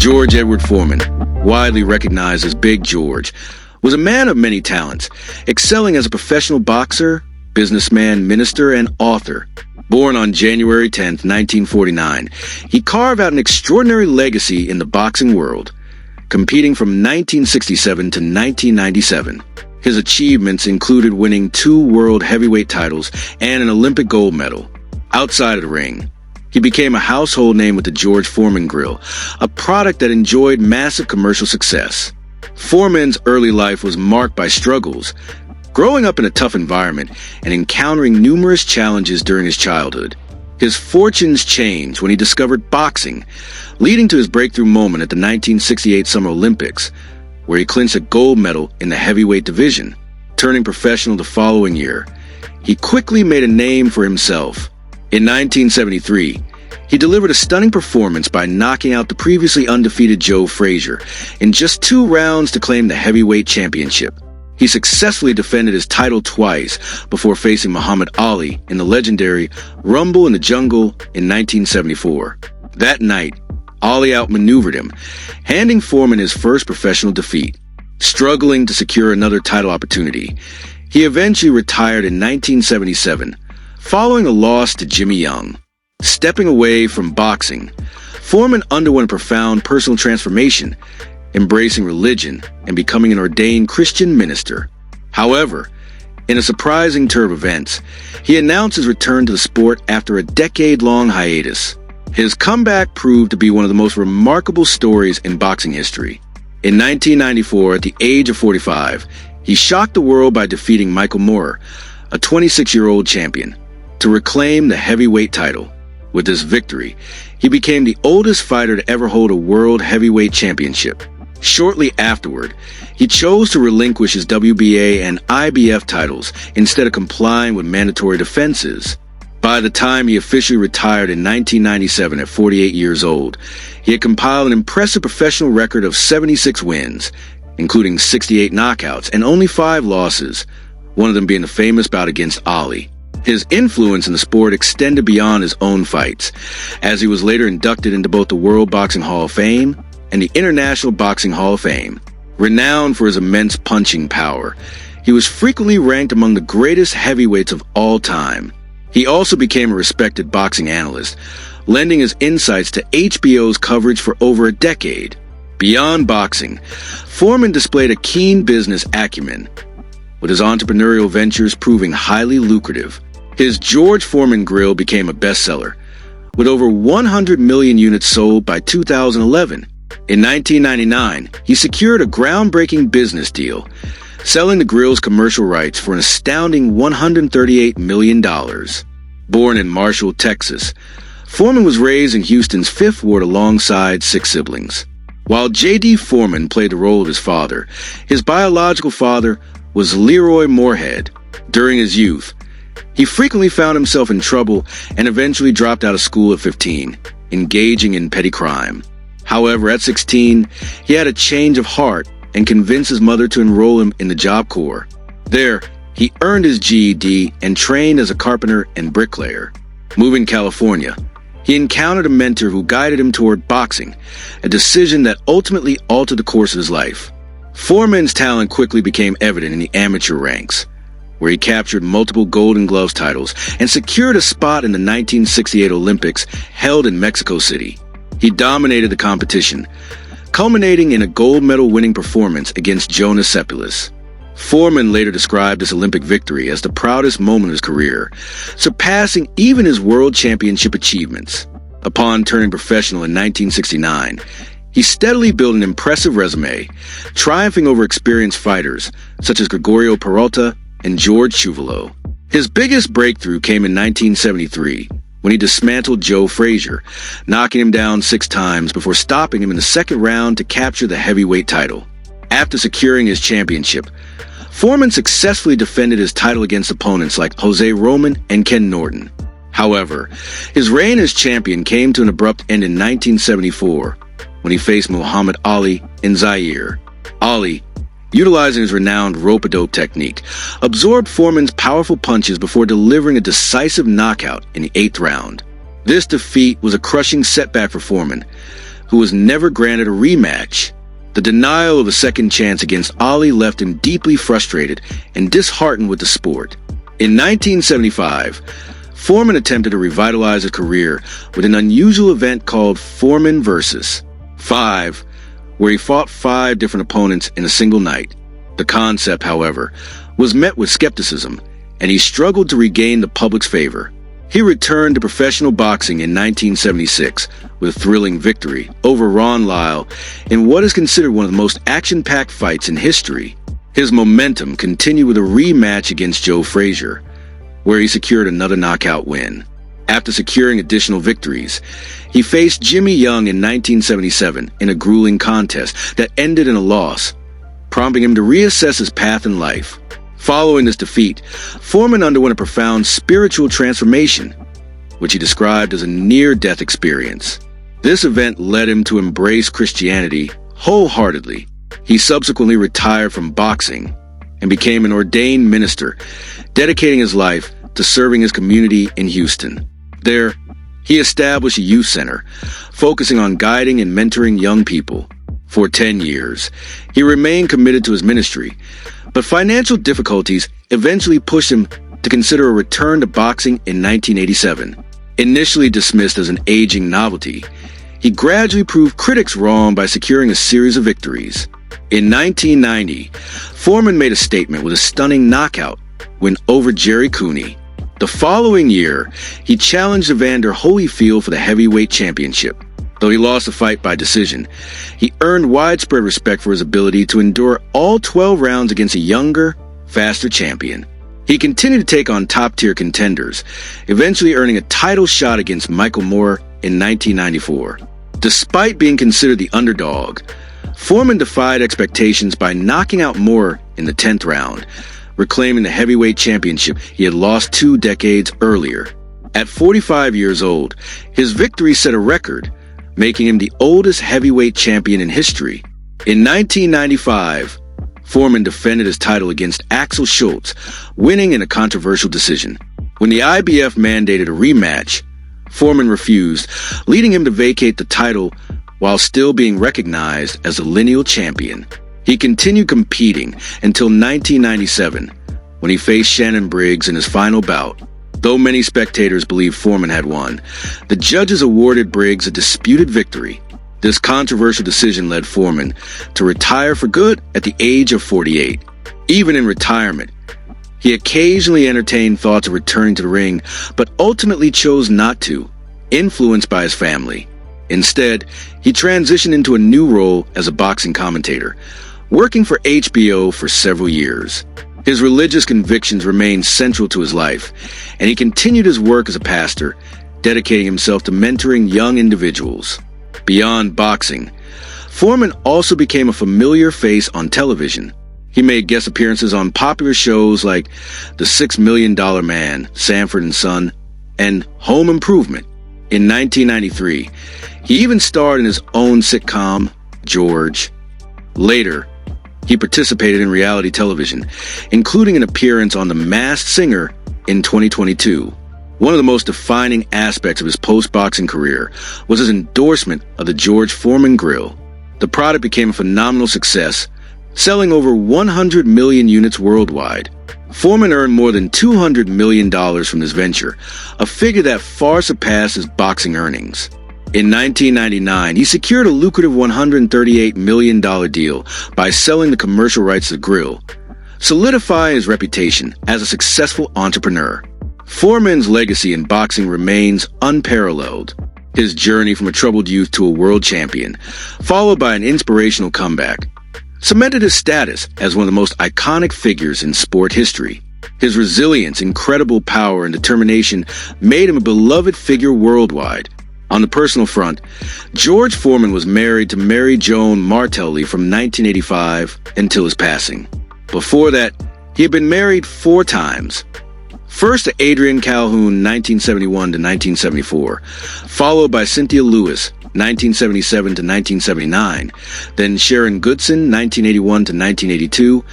George Edward Foreman, widely recognized as Big George, was a man of many talents, excelling as a professional boxer, businessman, minister, and author. Born on January 10, 1949, he carved out an extraordinary legacy in the boxing world, competing from 1967 to 1997. His achievements included winning 2 world heavyweight titles and an Olympic gold medal. Outside of the ring, he became a household name with the George Foreman Grill, a product that enjoyed massive commercial success. Foreman's early life was marked by struggles, growing up in a tough environment and encountering numerous challenges during his childhood. His fortunes changed when he discovered boxing, leading to his breakthrough moment at the 1968 Summer Olympics, where he clinched a gold medal in the heavyweight division. Turning professional the following year, he quickly made a name for himself. In 1973, he delivered a stunning performance by knocking out the previously undefeated Joe Frazier in just 2 rounds to claim the heavyweight championship. He successfully defended his title twice before facing Muhammad Ali in the legendary Rumble in the Jungle in 1974. That night, Ali outmaneuvered him, handing Foreman his first professional defeat. Struggling to secure another title opportunity, he eventually retired in 1977, following a loss to Jimmy Young. Stepping away from boxing, Foreman underwent a profound personal transformation, embracing religion and becoming an ordained Christian minister. However, in a surprising turn of events, he announced his return to the sport after a decade-long hiatus. His comeback proved to be one of the most remarkable stories in boxing history. In 1994, at the age of 45, he shocked the world by defeating Michael Moorer, a 26-year-old champion, to reclaim the heavyweight title. With this victory, he became the oldest fighter to ever hold a world heavyweight championship. Shortly afterward, he chose to relinquish his WBA and IBF titles instead of complying with mandatory defenses. By the time he officially retired in 1997 at 48 years old, he had compiled an impressive professional record of 76 wins, including 68 knockouts and only 5 losses, one of them being the famous bout against Ali. His influence in the sport extended beyond his own fights, as he was later inducted into both the World Boxing Hall of Fame and the International Boxing Hall of Fame. Renowned for his immense punching power, he was frequently ranked among the greatest heavyweights of all time. He also became a respected boxing analyst, lending his insights to HBO's coverage for over a decade. Beyond boxing, Foreman displayed a keen business acumen, with his entrepreneurial ventures proving highly lucrative. His George Foreman Grill became a bestseller, with over 100 million units sold by 2011. In 1999, he secured a groundbreaking business deal, selling the grill's commercial rights for an astounding $138 million. Born in Marshall, Texas, Foreman was raised in Houston's 5th Ward alongside 6 siblings. While J.D. Foreman played the role of his father, his biological father was Leroy Moorhead. During his youth, he frequently found himself in trouble and eventually dropped out of school at 15, engaging in petty crime. However, at 16, he had a change of heart and convinced his mother to enroll him in the Job Corps. There, he earned his GED and trained as a carpenter and bricklayer. Moving to California, he encountered a mentor who guided him toward boxing, a decision that ultimately altered the course of his life. Foreman's talent quickly became evident in the amateur ranks, where he captured multiple Golden Gloves titles and secured a spot in the 1968 Olympics held in Mexico City. He dominated the competition, culminating in a gold medal-winning performance against Jonas Sepulus. Foreman later described this Olympic victory as the proudest moment of his career, surpassing even his world championship achievements. Upon turning professional in 1969, he steadily built an impressive resume, triumphing over experienced fighters such as Gregorio Peralta and George Chuvalo. His biggest breakthrough came in 1973, when he dismantled Joe Frazier, knocking him down 6 times before stopping him in the 2nd round to capture the heavyweight title. After securing his championship, Foreman successfully defended his title against opponents like Jose Roman and Ken Norton. However, his reign as champion came to an abrupt end in 1974, when he faced Muhammad Ali in Zaire. Ali, utilizing his renowned rope-a-dope technique, absorbed Foreman's powerful punches before delivering a decisive knockout in the 8th round. This defeat was a crushing setback for Foreman, who was never granted a rematch. The denial of a second chance against Ali left him deeply frustrated and disheartened with the sport. In 1975, Foreman attempted to revitalize his career with an unusual event called Foreman vs. 5, where he fought 5 different opponents in a single night. The concept, however, was met with skepticism, and he struggled to regain the public's favor. He returned to professional boxing in 1976 with a thrilling victory over Ron Lyle in what is considered one of the most action-packed fights in history. His momentum continued with a rematch against Joe Frazier, where he secured another knockout win. After securing additional victories, he faced Jimmy Young in 1977 in a grueling contest that ended in a loss, prompting him to reassess his path in life. Following this defeat, Foreman underwent a profound spiritual transformation, which he described as a near-death experience. This event led him to embrace Christianity wholeheartedly. He subsequently retired from boxing and became an ordained minister, dedicating his life to serving his community in Houston. There, he established a youth center, focusing on guiding and mentoring young people. For 10 years, he remained committed to his ministry, but financial difficulties eventually pushed him to consider a return to boxing in 1987. Initially dismissed as an aging novelty, he gradually proved critics wrong by securing a series of victories. In 1990, Foreman made a statement with a stunning knockout win over Jerry Cooney. The following year, he challenged Evander Holyfield for the heavyweight championship. Though he lost the fight by decision, he earned widespread respect for his ability to endure all 12 rounds against a younger, faster champion. He continued to take on top-tier contenders, eventually earning a title shot against Michael Moore in 1994. Despite being considered the underdog, Foreman defied expectations by knocking out Moore in the 10th round, reclaiming the heavyweight championship he had lost 2 decades earlier. At 45 years old, his victory set a record, making him the oldest heavyweight champion in history. In 1995, Foreman defended his title against Axel Schultz, winning in a controversial decision. When the IBF mandated a rematch, Foreman refused, leading him to vacate the title while still being recognized as the lineal champion. He continued competing until 1997, when he faced Shannon Briggs in his final bout. Though many spectators believed Foreman had won, the judges awarded Briggs a disputed victory. This controversial decision led Foreman to retire for good at the age of 48. Even in retirement, he occasionally entertained thoughts of returning to the ring, but ultimately chose not to, influenced by his family. Instead, he transitioned into a new role as a boxing commentator, working for HBO for several years. His religious convictions remained central to his life, and he continued his work as a pastor, dedicating himself to mentoring young individuals. Beyond boxing, Foreman also became a familiar face on television. He made guest appearances on popular shows like The $6 Million Man, Sanford & Son, and Home Improvement. In 1993, he even starred in his own sitcom, George. Later, he participated in reality television, including an appearance on The Masked Singer in 2022. One of the most defining aspects of his post-boxing career was his endorsement of the George Foreman Grill. The product became a phenomenal success, selling over 100 million units worldwide. Foreman earned more than $200 million from this venture, a figure that far surpassed his boxing earnings. In 1999, he secured a lucrative $138 million deal by selling the commercial rights to the grill, solidifying his reputation as a successful entrepreneur. Foreman's legacy in boxing remains unparalleled. His journey from a troubled youth to a world champion, followed by an inspirational comeback, cemented his status as one of the most iconic figures in sport history. His resilience, incredible power, and determination made him a beloved figure worldwide. On the personal front, George Foreman was married to Mary Joan Martelli from 1985 until his passing. Before that, he had been married 4 times. First to Adrienne Calhoun, 1971 to 1974, followed by Cynthia Lewis, 1977 to 1979, then Sharon Goodson, 1981 to 1982,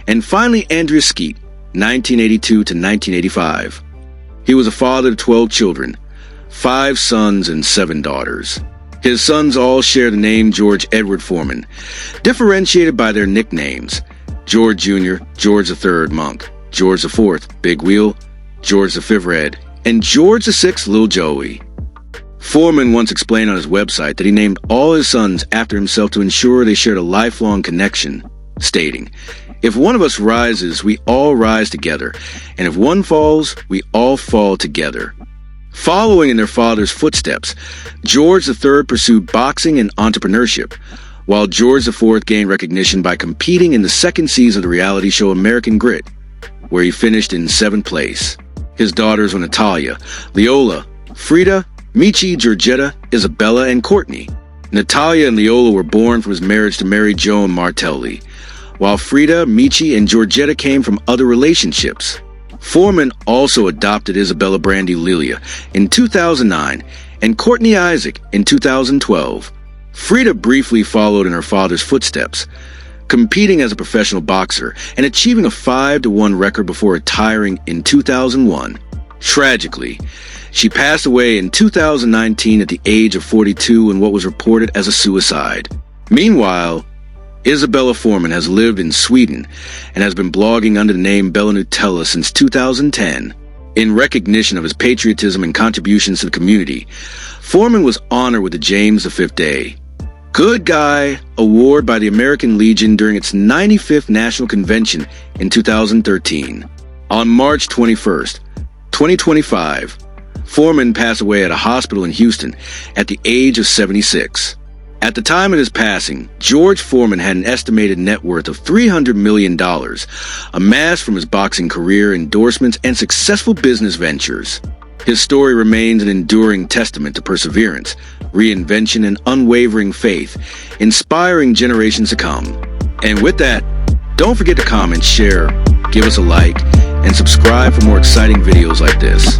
and finally Andrea Skeet, 1982 to 1985. He was a father to 12 children, 5 sons and 7 daughters. His sons all share the name George Edward Foreman, differentiated by their nicknames: George Jr., George III, Monk; George IV, Big Wheel; George V, Red; and George VI, Lil Joey. Foreman once explained on his website that he named all his sons after himself to ensure they shared a lifelong connection, stating, "If one of us rises, we all rise together, and if one falls, we all fall together." Following in their father's footsteps, George III pursued boxing and entrepreneurship, while George IV gained recognition by competing in the second season of the reality show American Grit, where he finished in 7th place. His daughters were Natalia, Leola, Frida, Michi, Georgetta, Isabella, and Courtney. Natalia and Leola were born from his marriage to Mary Joan Martelli, while Frida, Michi, and Georgetta came from other relationships. Foreman also adopted Isabella Brandy Lilia in 2009 and Courtney Isaac in 2012. Frida briefly followed in her father's footsteps, competing as a professional boxer and achieving a 5-1 record before retiring in 2001. Tragically, she passed away in 2019 at the age of 42 in what was reported as a suicide. Meanwhile, Isabella Foreman has lived in Sweden and has been blogging under the name Bella Nutella since 2010. In recognition of his patriotism and contributions to the community, Foreman was honored with the James V Day Good Guy Award by the American Legion during its 95th National Convention in 2013. On March 21st, 2025, Foreman passed away at a hospital in Houston at the age of 76. At the time of his passing, George Foreman had an estimated net worth of $300 million, amassed from his boxing career, endorsements, and successful business ventures. His story remains an enduring testament to perseverance, reinvention, and unwavering faith, inspiring generations to come. And with that, don't forget to comment, share, give us a like, and subscribe for more exciting videos like this.